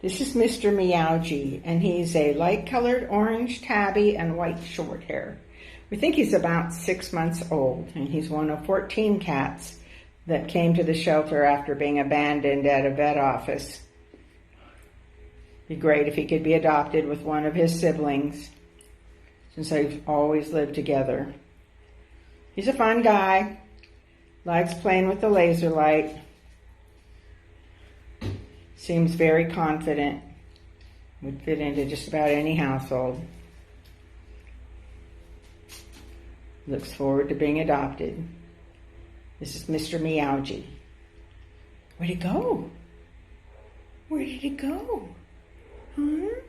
This is Mr. Meowgi, and he's a light-colored orange tabby and white short hair. We think he's about 6 months old, and he's one of 14 cats that came to the shelter after being abandoned at a vet office. It'd be great if he could be adopted with one of his siblings, since they've always lived together. He's a fun guy, likes playing with the laser light, seems very confident, would fit into just about any household. Looks forward to being adopted. This is Mr. Meowgi. Where'd he go? Where did he go? Huh?